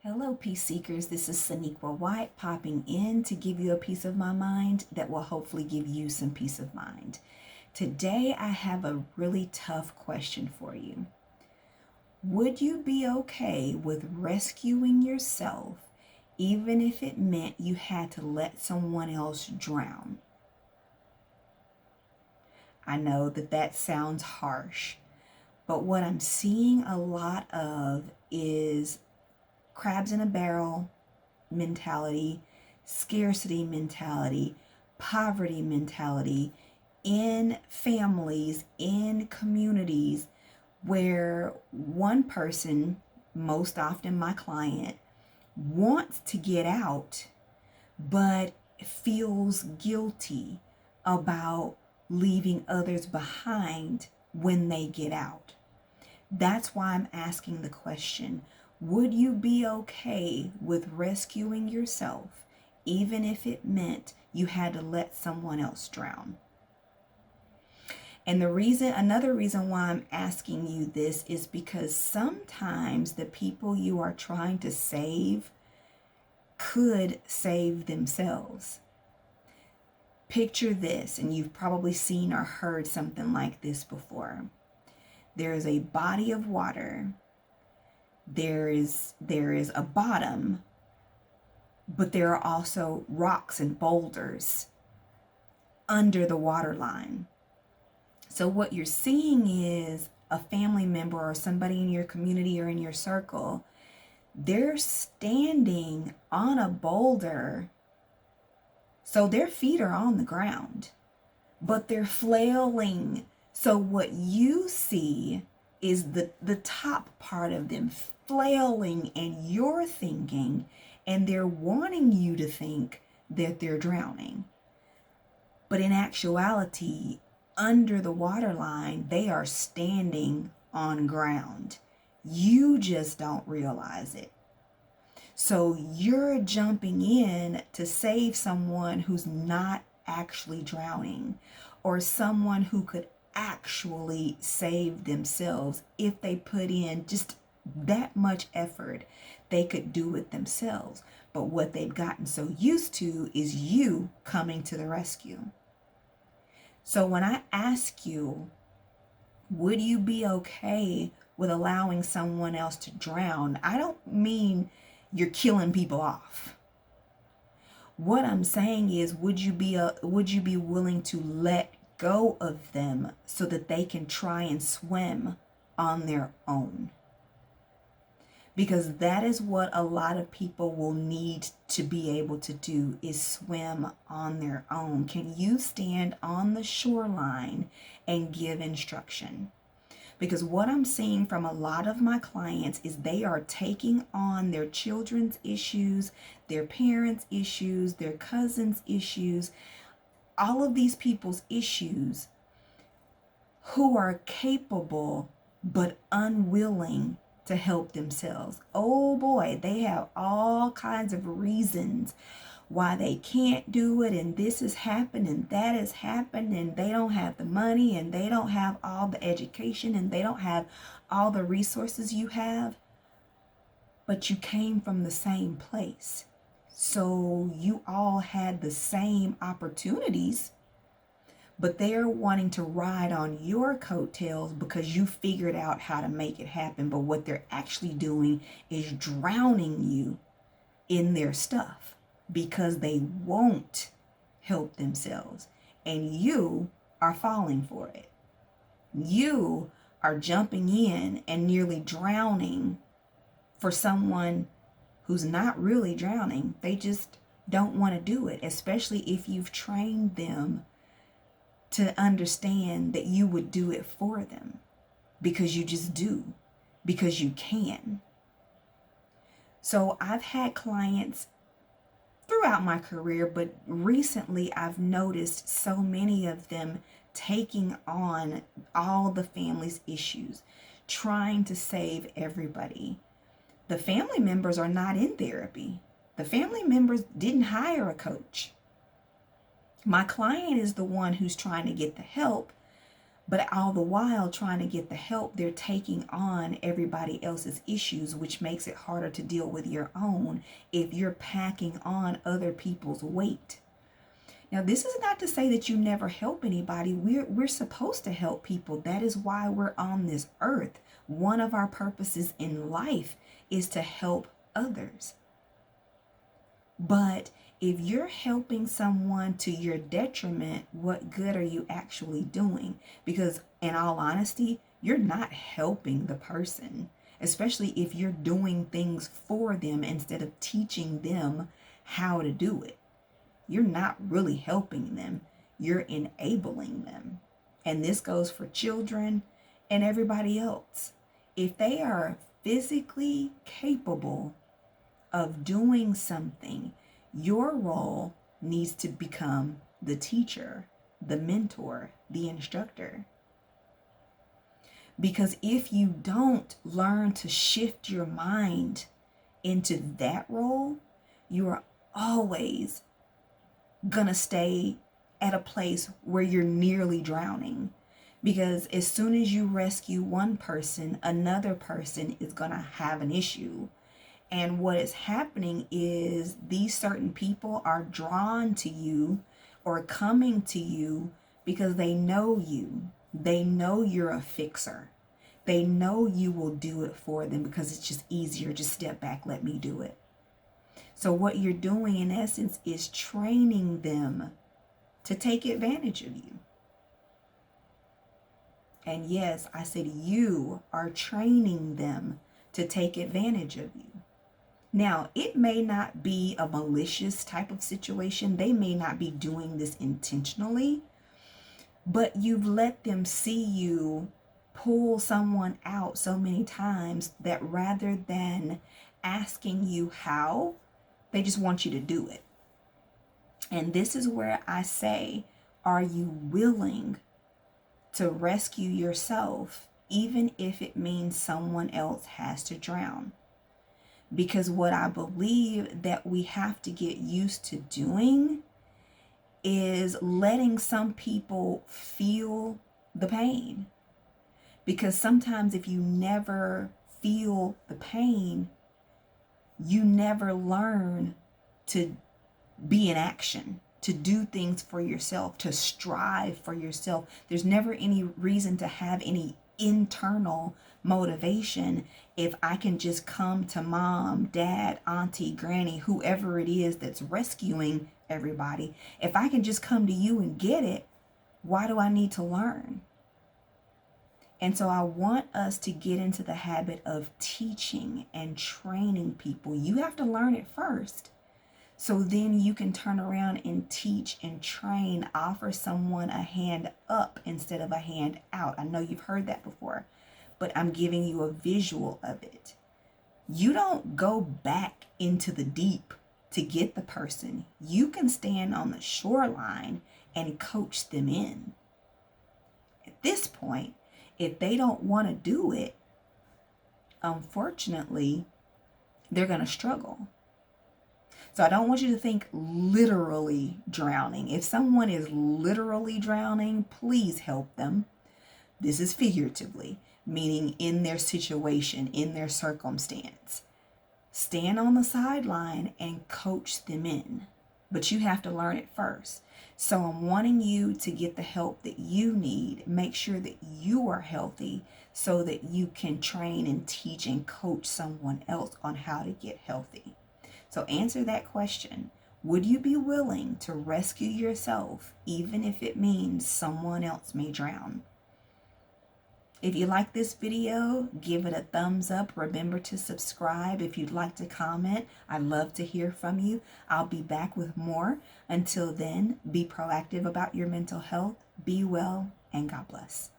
Hello, peace seekers. This is Saniqua White popping in to give you a piece of my mind that will hopefully give you some peace of mind. Today, I have a really tough question for you. Would you be okay with rescuing yourself even if it meant you had to let someone else drown? I know that sounds harsh, but what I'm seeing a lot of is crabs in a barrel mentality, scarcity mentality, poverty mentality in families, in communities where one person, most often my client, wants to get out but feels guilty about leaving others behind when they get out. That's why I'm asking the question, would you be okay with rescuing yourself, even if it meant you had to let someone else drown? And another reason why I'm asking you this is because sometimes the people you are trying to save could save themselves. Picture this, and you've probably seen or heard something like this before. There is a body of water. There is a bottom, but there are also rocks and boulders under the water line. So what you're seeing is a family member or somebody in your community or in your circle, they're standing on a boulder. So their feet are on the ground, but they're flailing. So what you see is the top part of them flailing, and you're thinking, and they're wanting you to think that they're drowning. But in actuality, under the waterline, they are standing on ground. You just don't realize it. So you're jumping in to save someone who's not actually drowning, or someone who could actually save themselves if they put in just that much effort. They could do it themselves. But what they've gotten so used to is you coming to the rescue. So when I ask you, would you be okay with allowing someone else to drown? I don't mean you're killing people off. What I'm saying is, would you be willing to let go of them so that they can try and swim on their own? Because that is what a lot of people will need to be able to do, is swim on their own. Can you stand on the shoreline and give instruction? Because what I'm seeing from a lot of my clients is they are taking on their children's issues, their parents' issues, their cousins' issues, all of these people's issues, who are capable but unwilling to help themselves. Oh boy, they have all kinds of reasons why they can't do it, and this has happened and that has happened, and they don't have the money, and they don't have all the education, and they don't have all the resources you have. But you came from the same place, so you all had the same opportunities, but they're wanting to ride on your coattails because you figured out how to make it happen. But what they're actually doing is drowning you in their stuff, because they won't help themselves, and you are falling for it. You are jumping in and nearly drowning for someone who's not really drowning. They just don't want to do it, especially if you've trained them to understand that you would do it for them, because you just do, because you can. So I've had clients throughout my career, but recently I've noticed so many of them taking on all the family's issues, trying to save everybody. The family members are not in therapy. The family members didn't hire a coach. My client is the one who's trying to get the help, But all the while trying to get the help, they're taking on everybody else's issues, which makes it harder to deal with your own if you're packing on other people's weight. Now, this is not to say that you never help anybody. We're supposed to help people. That is why we're on this earth. One of our purposes in life is to help others. But if you're helping someone to your detriment, what good are you actually doing? Because in all honesty, you're not helping the person, especially if you're doing things for them instead of teaching them how to do it. You're not really helping them. You're enabling them. And this goes for children and everybody else. If they are physically capable of doing something, your role needs to become the teacher, the mentor, the instructor. Because if you don't learn to shift your mind into that role, you are always gonna stay at a place where you're nearly drowning. Because as soon as you rescue one person, another person is gonna have an issue. And what is happening is these certain people are drawn to you or coming to you because they know you. They know you're a fixer. They know you will do it for them because it's just easier. Just step back, let me do it. So what you're doing in essence is training them to take advantage of you. And yes, I said you are training them to take advantage of you. Now, it may not be a malicious type of situation. They may not be doing this intentionally, but you've let them see you pull someone out so many times that rather than asking you how, they just want you to do it. And this is where I say, are you willing to rescue yourself, even if it means someone else has to drown? Because what I believe that we have to get used to doing is letting some people feel the pain. Because sometimes if you never feel the pain, you never learn to be in action, to do things for yourself, to strive for yourself. There's never any reason to have any internal motivation if I can just come to mom, dad, auntie, granny, whoever it is that's rescuing everybody. If I can just come to you and get it, why do I need to learn? And so I want us to get into the habit of teaching and training people. You have to learn it first. So then you can turn around and teach and train, offer someone a hand up instead of a hand out. I know you've heard that before, but I'm giving you a visual of it. You don't go back into the deep to get the person. You can stand on the shoreline and coach them in. At this point, if they don't want to do it, unfortunately, they're going to struggle. So I don't want you to think literally drowning. If someone is literally drowning, please help them. This is figuratively, meaning in their situation, in their circumstance. Stand on the sideline and coach them in. But you have to learn it first. So I'm wanting you to get the help that you need. Make sure that you are healthy so that you can train and teach and coach someone else on how to get healthy. So answer that question. Would you be willing to rescue yourself even if it means someone else may drown? If you like this video, give it a thumbs up. Remember to subscribe. If you'd like to comment, I'd love to hear from you. I'll be back with more. Until then, be proactive about your mental health. Be well, and God bless.